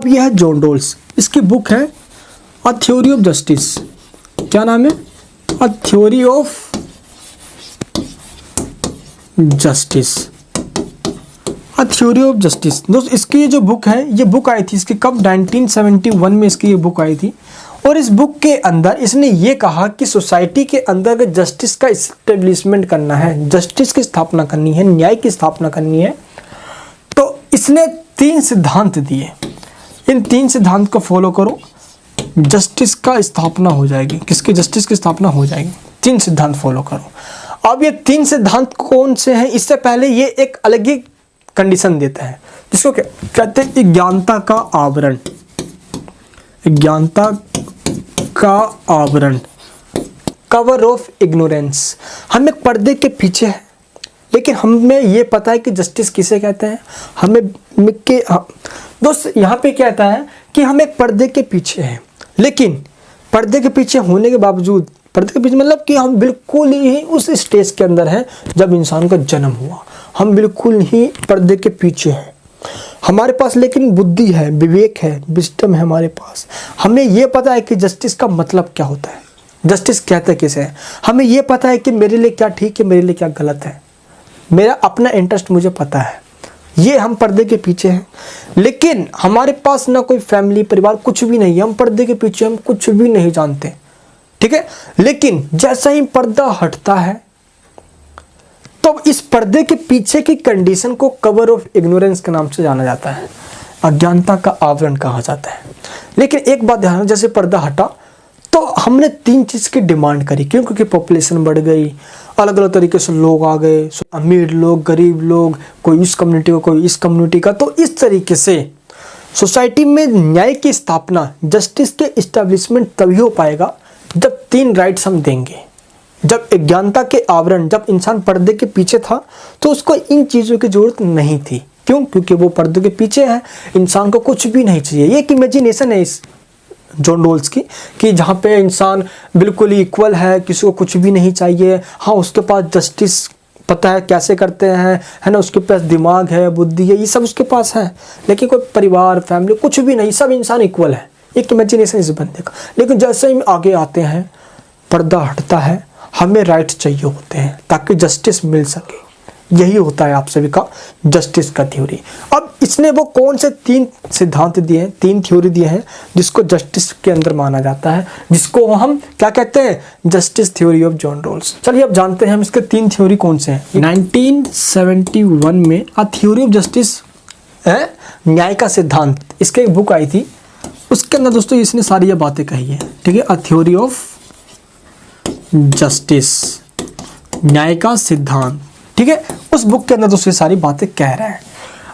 अब यह है जॉन रॉल्स, इसकी बुक है अ थ्योरी ऑफ जस्टिस। क्या नाम है? A theory of justice, a theory of justice. दोस्त इसकी ये जो बुक है, ये बुक आई थी इसकी कब? 1971 में इसकी ये बुक आई थी। और इस बुक के अंदर इसने ये कहा कि सोसाइटी के अंदर अगर जस्टिस का इस्टेब्लिशमेंट करना है, जस्टिस की स्थापना करनी है, न्याय की स्थापना करनी है, तो इसने 3 सिद्धांत दिए। इन 3 सिद्धांत को फॉलो करो, जस्टिस का स्थापना हो जाएगी। किसकी? जस्टिस की स्थापना हो जाएगी। 3 सिद्धांत फॉलो करो। अब ये 3 सिद्धांत कौन से हैं? इससे पहले ये एक अलग ही कंडीशन देता है, जिसको कहते हैं अज्ञानता का आवरण। अज्ञानता का आवरण, कवर ऑफ इग्नोरेंस। हम एक पर्दे के पीछे हैं, लेकिन हमें ये पता है कि जस्टिस किसे कहते हैं। दोस्त यहाँ पे क्या कहता है कि हम एक पर्दे के पीछे हैं, लेकिन पर्दे के पीछे होने के बावजूद, पर्दे के पीछे मतलब कि हम बिल्कुल ही उस स्टेज के अंदर हैं जब इंसान का जन्म हुआ। हम बिल्कुल ही पर्दे के पीछे हैं। हमारे पास लेकिन बुद्धि है, विवेक है, विजडम है हमारे पास। हमें ये पता है कि जस्टिस का मतलब क्या होता है, जस्टिस कहते किसे है। हमें ये पता है कि मेरे लिए क्या ठीक है, मेरे लिए क्या गलत है। मेरा अपना इंटरेस्ट मुझे पता है। ये हम पर्दे के पीछे हैं, लेकिन हमारे पास ना कोई फैमिली, परिवार, कुछ भी नहीं है। हम पर्दे के पीछे, हम कुछ भी नहीं जानते, ठीक है। लेकिन जैसा ही पर्दा हटता है, तो इस पर्दे के पीछे की कंडीशन को कवर ऑफ इग्नोरेंस के नाम से जाना जाता है, अज्ञानता का आवरण कहा जाता है। लेकिन एक बात ध्यान रखना, जैसे पर्दा हटा तो हमने 3 चीज़ की डिमांड करी। क्यों? क्योंकि पॉपुलेशन बढ़ गई, अलग अलग तरीके से लोग आ गए, अमीर लोग, गरीब लोग, कोई इस कम्युनिटी का, कोई इस कम्युनिटी का। तो इस तरीके से सोसाइटी में न्याय की स्थापना, जस्टिस के इस्टेब्लिशमेंट तभी हो पाएगा जब 3 राइट्स हम देंगे। जब अज्ञानता के आवरण, जब इंसान पर्दे के पीछे था, तो उसको इन चीज़ों की जरूरत नहीं थी। क्यों? क्योंकि वो पर्दे के पीछे है, इंसान को कुछ भी नहीं चाहिए। ये एक इमेजिनेशन है इस जॉन रॉल्स की, कि जहाँ पे इंसान बिल्कुल ही इक्वल है, किसी को कुछ भी नहीं चाहिए। हाँ, उसके पास जस्टिस पता है कैसे करते हैं, है ना, उसके पास दिमाग है, बुद्धि है, ये सब उसके पास है, लेकिन कोई परिवार, फैमिली कुछ भी नहीं, सब इंसान इक्वल है। एक इमेजिनेशन इस बंदे का। लेकिन जैसे ही आगे आते हैं, पर्दा हटता है, हमें राइट चाहिए होते हैं ताकि जस्टिस मिल सके। यही होता है आप सभी का जस्टिस का थ्योरी। अब इसने वो कौन से 3 सिद्धांत दिए हैं, 3 थ्योरी दिए हैं, जिसको जस्टिस के अंदर माना जाता है, जिसको हम क्या कहते हैं? Justice theory of John Rawls. चलिए अब जानते हैं हम इसके 3 थ्योरी कौन से हैं। 1971 में अ थ्योरी ऑफ जस्टिस है, न्याय का सिद्धांत, इसके एक बुक आई थी। उसके अंदर दोस्तों इसने सारी ये बातें कही है, ठीक है। अ थ्योरी ऑफ जस्टिस, न्याय का सिद्धांत, ठीक है। उस बुक के अंदर दोस्तों सारी बातें कह रहा है।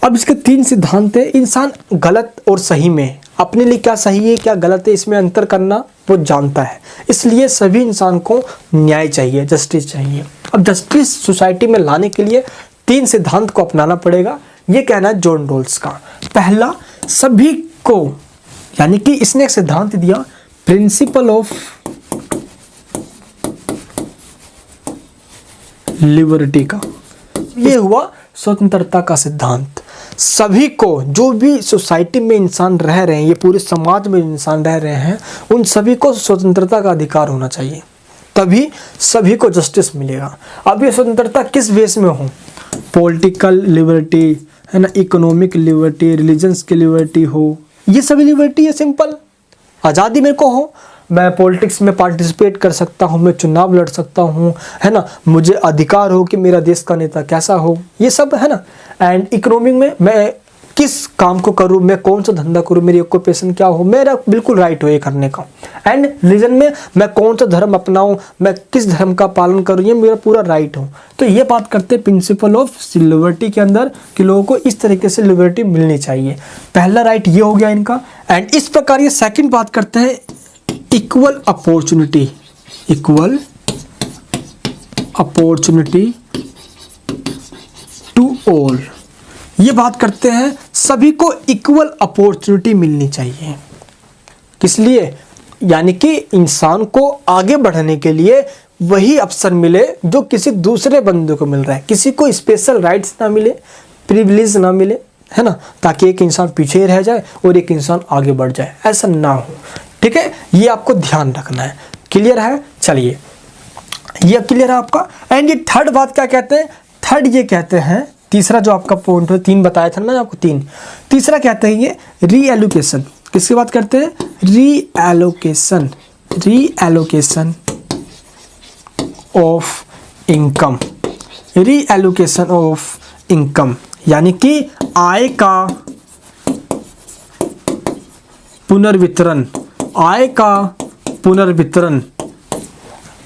अब इसके 3 सिद्धांत है। इंसान गलत और सही में, अपने लिए क्या सही है क्या गलत है, इसमें अंतर करना वो जानता है। इसलिए सभी इंसान को न्याय चाहिए, जस्टिस चाहिए। अब जस्टिस सोसाइटी में लाने के लिए 3 सिद्धांत को अपनाना पड़ेगा, ये कहना है जॉन रॉल्स का। पहला, सभी को, यानी कि इसने एक सिद्धांत दिया, प्रिंसिपल ऑफ लिबर्टी का। ये हुआ स्वतंत्रता का सिद्धांत। सभी को, जो भी सोसाइटी में इंसान रह रहे हैं, ये पूरे समाज में इंसान रह रहे हैं, उन सभी को स्वतंत्रता का अधिकार होना चाहिए, तभी सभी को जस्टिस मिलेगा। अब ये स्वतंत्रता किस बेस में हो? पॉलिटिकल लिबर्टी, है ना, इकोनॉमिक लिबर्टी, रिलीजन्स की लिबर्टी हो, ये सभी लिबर्टी है। सिंपल आज़ादी मेरे को हो, मैं पॉलिटिक्स में पार्टिसिपेट कर सकता हूँ, मैं चुनाव लड़ सकता हूँ, है ना, मुझे अधिकार हो कि मेरा देश का नेता कैसा हो, ये सब है ना। एंड इकोनॉमिक में मैं किस काम को करूँ, मैं कौन सा धंधा करूँ, मेरी ऑक्यूपेशन क्या हो, मेरा बिल्कुल राइट हो ये करने का। एंड रिलीजन में मैं कौन सा धर्म अपनाऊँ, मैं किस धर्म का पालन करूँ, ये मेरा पूरा राइट हो। तो ये बात करते हैं प्रिंसिपल ऑफ लिबर्टी के अंदर कि लोगों को इस तरीके से लिबर्टी मिलनी चाहिए। पहला राइट ये हो गया इनका। एंड इस प्रकार ये सेकेंड बात करते हैं equal opportunity, equal opportunity to all. ये बात करते हैं सभी को इक्वल अपॉर्चुनिटी मिलनी चाहिए। किस लिए? यानी कि इंसान को आगे बढ़ने के लिए वही अवसर मिले जो किसी दूसरे बंदे को मिल रहा है। किसी को स्पेशल राइट्स ना मिले, प्रिविलेज ना मिले, है ना, ताकि एक इंसान पीछे ही रह जाए और एक इंसान आगे बढ़ जाए, ऐसा ना हो। ठीक है, ये आपको ध्यान रखना है। क्लियर है? चलिए, ये क्लियर है आपका। एंड ये थर्ड बात क्या कहते हैं? थर्ड ये कहते हैं, तीसरा जो आपका पॉइंट है, 3 बताया था मैंने आपको 3, तीसरा कहते हैं ये रीएलोकेशन। किसकी बात करते हैं? Reallocation, reallocation of income, reallocation of income, यानी कि आय का पुनर्वितरण, आय का पुनर्वितरण,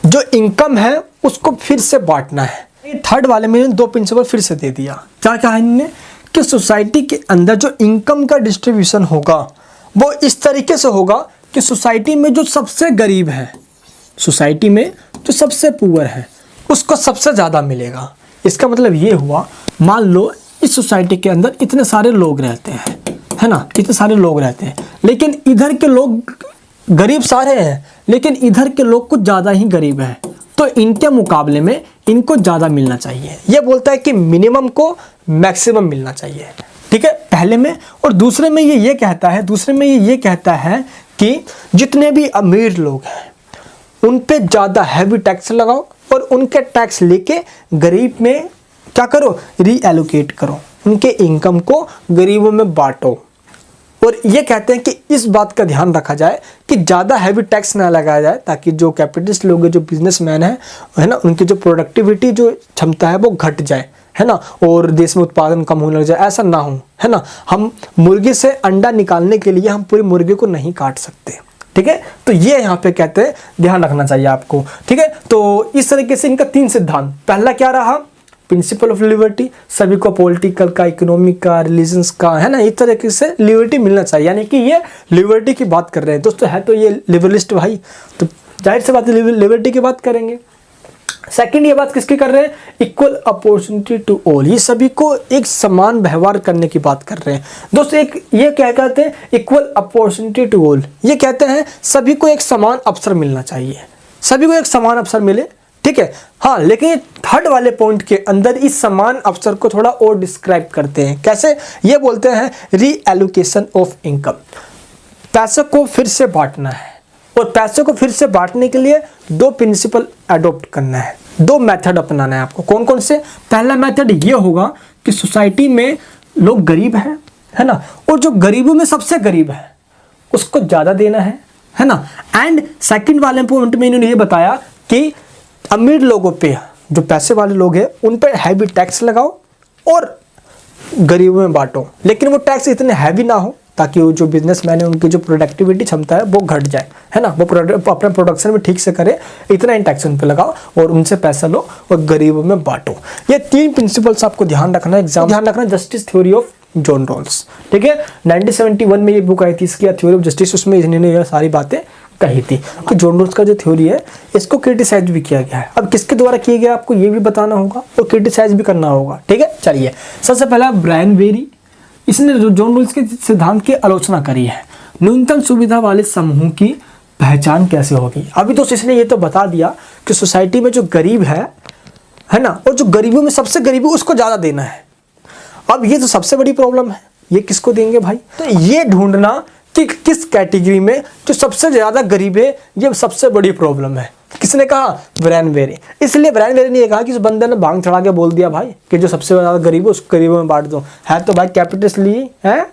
जो इनकम है उसको फिर से बांटना है। थर्ड वाले में 2 प्रिंसिपल फिर से दे दिया। क्या कहा इन्होंने? कि सोसाइटी के अंदर जो इनकम का डिस्ट्रीब्यूशन होगा वो इस तरीके से होगा कि सोसाइटी में जो सबसे गरीब है, सोसाइटी में जो सबसे पुअर है, उसको सबसे ज़्यादा मिलेगा। इसका मतलब ये हुआ, मान लो इस सोसाइटी के अंदर इतने सारे लोग रहते हैं, है ना, इतने सारे लोग रहते हैं, लेकिन इधर के लोग गरीब सारे हैं, लेकिन इधर के लोग कुछ ज़्यादा ही गरीब हैं, तो इनके मुकाबले में इनको ज़्यादा मिलना चाहिए। ये बोलता है कि मिनिमम को मैक्सिमम मिलना चाहिए। ठीक है, पहले में। और दूसरे में ये कहता है, दूसरे में ये कहता है कि जितने भी अमीर लोग हैं उन पे ज़्यादा हैवी टैक्स लगाओ और उनके टैक्स लेके गरीब में क्या करो? रीएलोकेट करो, उनके इनकम को गरीबों में बांटो। और ये कहते हैं कि इस बात का ध्यान रखा जाए कि ज़्यादा हैवी टैक्स ना लगाया जाए, ताकि जो कैपिटलिस्ट लोग हैं, जो बिजनेसमैन हैं, है ना, उनकी जो प्रोडक्टिविटी, जो क्षमता है वो घट जाए, है ना, और देश में उत्पादन कम होने लग जाए, ऐसा ना हो, है ना। हम मुर्गी से अंडा निकालने के लिए हम पूरी मुर्गी को नहीं काट सकते। ठीक है, तो ये यहाँ पे कहते हैं ध्यान रखना चाहिए आपको। ठीक है, तो इस तरीके से इनका 3 सिद्धांत। पहला क्या रहा? प्रिंसिपल ऑफ लिबर्टी, सभी को पॉलिटिकल का, इकोनॉमिक का, रिलीजन्स का, है ना, इस तरीके से लिबर्टी मिलना चाहिए, यानी कि ये लिबर्टी की बात कर रहे हैं दोस्तों। है तो ये लिबरलिस्ट भाई, तो जाहिर सी बात है लिबर्टी की बात करेंगे। सेकंड ये बात किसकी कर रहे हैं? इक्वल अपॉर्चुनिटी टू ऑल, ये सभी को एक समान व्यवहार करने की बात कर रहे हैं दोस्तों। एक ये क्या कहते हैं? इक्वल अपॉर्चुनिटी टू ऑल, ये कहते हैं सभी को एक समान अवसर मिलना चाहिए, सभी को एक समान अवसर मिले। ठीक है, हाँ, लेकिन थर्ड वाले पॉइंट के अंदर इस समान अवसर को थोड़ा और डिस्क्राइब करते हैं। कैसे? ये बोलते हैं रीएलोकेशन ऑफ इनकम, पैसे को फिर से बांटना है, और पैसे को फिर से बांटने के लिए 2 प्रिंसिपल अडॉप्ट करना है, 2 मेथड अपनाना है आपको। कौन कौन से? पहला मेथड ये होगा कि सोसाइटी में लोग गरीब हैं, है ना, और जो गरीबों में सबसे गरीब है उसको ज़्यादा देना है ना। एंड सेकंड वाले पॉइंट में इन्होंने ये बताया कि अमीर लोगों पे, जो पैसे वाले लोग हैं, उन पर हैवी टैक्स लगाओ और गरीबों में बांटो, लेकिन वो टैक्स इतने हैवी ना हो ताकि वो जो बिजनेसमैन है उनकी जो प्रोडक्टिविटी क्षमता है वो घट जाए, है ना, वो अपने प्रोडक्शन में ठीक से करे, इतना इन टैक्स उन पे लगाओ और उनसे पैसा लो और गरीबों में बांटो। ये 3 प्रिंसिपल्स आपको ध्यान रखना है, एग्जाम ध्यान रखना। Justice theory of John Rawls, ठीक है, 1971 में ये बुक आई थी, इसकी थ्योरी ऑफ जस्टिस, उसमें इन्होंने ये सारी बातें कही थी। तो जॉन रॉल्स का जो थ्योरी है इसको क्रिटिसाइज भी किया गया है। अब किसके द्वारा किया गया आपको ये भी बताना होगा और क्रिटिसाइज भी करना होगा। ठीक है, चलिए, सबसे पहला ब्रायन बेरी, इसने जॉन रॉल्स के सिद्धांत की आलोचना करी है। न्यूनतम सुविधा वाले समूह की पहचान कैसे होगी? अभी तो इसने ये तो बता दिया कि सोसाइटी में जो गरीब है ना, और जो गरीबों में सबसे गरीब है उसको ज़्यादा देना है। अब ये तो सबसे बड़ी प्रॉब्लम है, ये किसको देंगे भाई? तो ये ढूंढना कि किस कैटेगरी में जो सबसे ज़्यादा गरीब है, ये सबसे बड़ी प्रॉब्लम है। किसने कहा? Brian Barry. इसलिए ब्रायन बेरी ने ये कहा कि उस बंदे ने भांग चढ़ा के बोल दिया भाई कि जो सबसे ज़्यादा गरीब है उसको गरीबों में बांट दो। है तो भाई कैपिटलिस्ट ली है,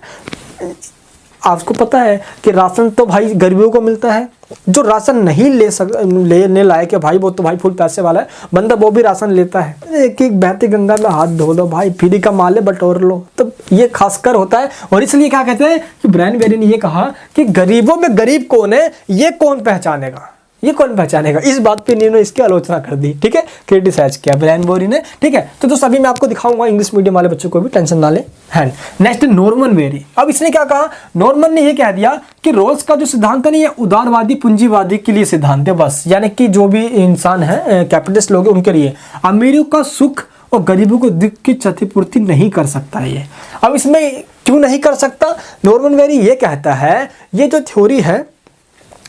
आपको पता है कि राशन तो भाई गरीबों को मिलता है, जो राशन नहीं लेने लायक है भाई वो तो भाई फुल पैसे वाला है बंदा, वो भी राशन लेता है। एक एक बहती गंगा में हाथ धो लो भाई, फ्री का माल है बटोर लो, तो ये खासकर होता है। और इसलिए क्या कहते हैं कि ब्रायन बेरी ने ये कहा कि गरीबों में गरीब कौन है ये कौन पहचानेगा, ये कौन पहचानेगा। इस बात पे इन्होंने इसकी आलोचना कर दी। ठीक है, क्रिटिसाइज किया ब्रायन बेरी ने। ठीक है, तो दोस्तों अभी मैं आपको दिखाऊंगा, इंग्लिश मीडियम वाले बच्चों को भी टेंशन ना ले। Hand next Norman Barry. अब इसने क्या कहा? नॉर्मन ने ये कह दिया कि रोल्स का जो सिद्धांत है ना, ये उदारवादी पूंजीवादी के लिए सिद्धांत है बस, यानी कि जो भी इंसान है कैपिटलिस्ट लोग उनके लिए, अमीरों का सुख और गरीबों को दुख की क्षतिपूर्ति नहीं कर सकता है ये। अब इसमें क्यों नहीं कर सकता? नॉर्मन बेरी ये कहता है, ये जो थ्योरी है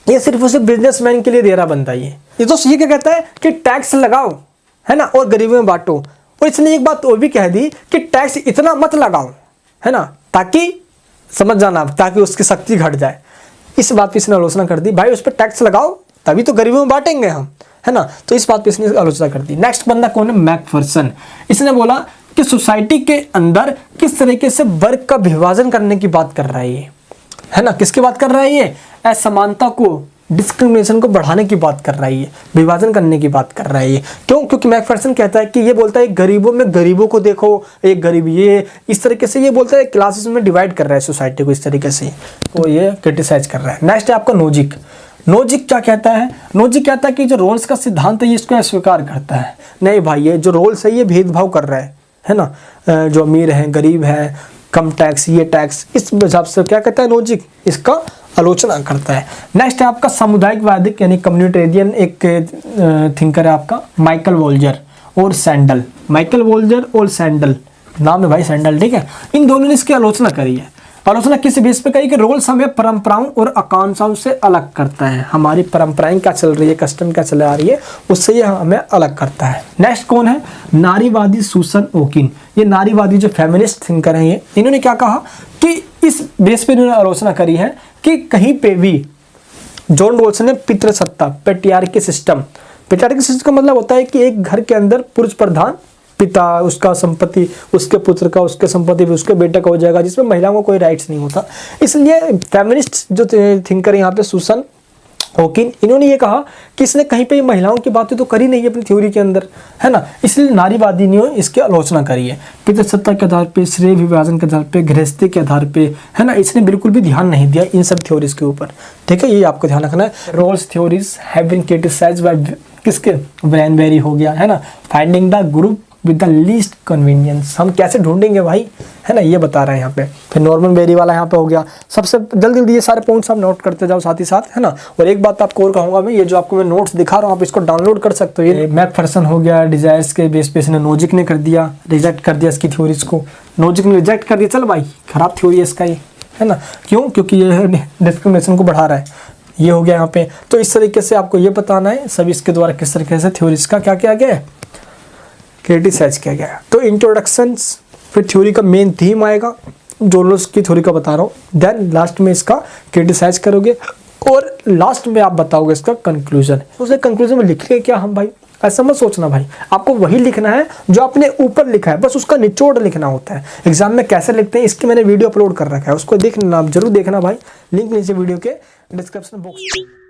ये सिर्फ उसे बिजनेसमैन के लिए दे रहा बनता है। ये तो ये क्या कहता है कि टैक्स लगाओ, है ना, और गरीबों में बांटो। और इसने एक बात और भी कह दी कि टैक्स इतना मत लगाओ है ना, ताकि समझ जाना, ताकि उसकी शक्ति घट जाए। इस बात पे इसने आलोचना कर दी, भाई उस पर टैक्स लगाओ तभी तो गरीबों में बांटेंगे हम, है ना। तो इस बात पे इसने आलोचना कर दी। नेक्स्ट बंदा कौन है, मैकफर्सन। इसने बोला कि सोसाइटी के अंदर किस तरीके से वर्ग का विभाजन करने की बात कर रहा है ये, है ना। किसकी बात कर रहा है ये, असमानता को, डिस्क्रिमिनेशन को बढ़ाने की बात कर रहा है ये, विभाजन करने की बात कर रहा है ये। क्यों, क्योंकि मैकफर्सन कहता है कि ये बोलता है गरीबों में गरीबों को देखो, एक गरीब ये, इस तरीके से ये बोलता है क्लासेस में डिवाइड कर रहा है सोसाइटी को इस तरीके से, तो ये क्रिटिसाइज कर रहा है। नेक्स्ट है आपका नोजिक। नोजिक क्या कहता है, नोजिक कहता है कि जो रोल्स का सिद्धांत है ये इसको अस्वीकार करता है। नहीं भाई, ये जो रोल्स है ये भेदभाव कर रहा है ना, जो अमीर है गरीब है, कम टैक्स ये टैक्स, इस हिसाब से क्या कहता है नोजिक, इसका आलोचना करता है। नेक्स्ट है आपका सामुदायिकवादी यानी कम्युनिटेरियन एक थिंकर है आपका माइकल वोल्जर और सैंडल। माइकल वोल्जर और सैंडल, नाम है भाई सैंडल, ठीक है। इन दोनों ने इसकी आलोचना करी है। आलोचना किस बेस पे करी कि रोल्स हमें परंपराओं और आकांक्षाओं से अलग करता है। हमारी परंपराएं क्या चल रही है, कस्टम क्या चला आ रही है, उससे ये हमें अलग करता है। नेक्स्ट कौन है, नारीवादी सुसन ओकिन। ये नारीवादी जो फेमिनिस्ट थिंकर हैं ये, इन्होंने क्या कहा कि इस बेस पे इन्होंने आलोचना करी है कि कहीं पे भी जॉन रोल्स ने पितृसत्ता, पेट्रियार्की सिस्टम, पेट्रियार्की सिस्टम का मतलब होता है कि एक घर के अंदर पुरुष प्रधान, पिता, उसका संपत्ति उसके पुत्र का, उसके संपत्ति भी उसके बेटे का हो जाएगा, जिसमें महिलाओं को कोई राइट्स नहीं होता। इसलिए फेमिनिस्ट जो थिंकर यहाँ पे सुसन ओकिन, इन्होंने ये कहा कि इसने कहीं पे महिलाओं की बातें तो करी नहीं है अपनी थ्योरी के अंदर, है ना। इसलिए नारीवादी ने इसकी आलोचना करी है। पितृसत्ता के आधार पे, श्रेय विभाजन के आधार पे, गृहस्थी के आधार पे, है ना, इसने बिल्कुल भी ध्यान नहीं दिया इन सब थ्योरीज के ऊपर, ठीक है। ये आपको ध्यान रखना है। Rawls theories have been criticised by किसके, ब्रैनबेरी हो गया, है ना। Finding the group with the least convenience, हम कैसे ढूंढेंगे भाई, है ना, ये बता रहे हैं यहाँ पे। फिर नॉर्मन बेरी वाला यहाँ पे हो गया। सबसे जल्दी जल्दी ये सारे पॉइंट्स आप नोट करते जाओ साथ ही साथ, है ना। और एक बात आपको और कहूँगा मैं, ये जो आपको मैं नोट्स दिखा रहा हूँ आप इसको डाउनलोड कर सकते हो। ये मैकफर्सन हो गया, डिजायर्स के बेस पे इसने नोजिक ने कर दिया, रिजेक्ट कर दिया इसकी थ्योरीज को। नोजिक ने रिजेक्ट कर दिया, चल भाई खराब थ्योरी है इसका ये, है ना। क्यों, क्योंकि ये डिस्क्रिमिनेशन को बढ़ा रहा है, ये हो गया यहाँ पे। तो इस तरीके से आपको ये बताना है सब इसके द्वारा किस तरीके से थ्योरीज का क्या किया गया है, क्रिटिसाइज किया गया है। तो इंट्रोडक्शंस, फिर थ्योरी का मेन थीम आएगा, जो रोल्स की थ्योरी का बता रहा हूँ, देन लास्ट में इसका क्रिटिसाइज करोगे और लास्ट में आप बताओगे इसका कंक्लूजन। उसे कंक्लूजन में लिखेंगे क्या हम भाई, ऐसा मत सोचना भाई, आपको वही लिखना है जो आपने ऊपर लिखा है, बस उसका निचोड़ लिखना होता है। एग्जाम में कैसे लिखते हैं इसकी मैंने वीडियो अपलोड कर रखा है, उसको देखना, आप जरूर देखना भाई, लिंक नीचे वीडियो के डिस्क्रिप्शन बॉक्स में।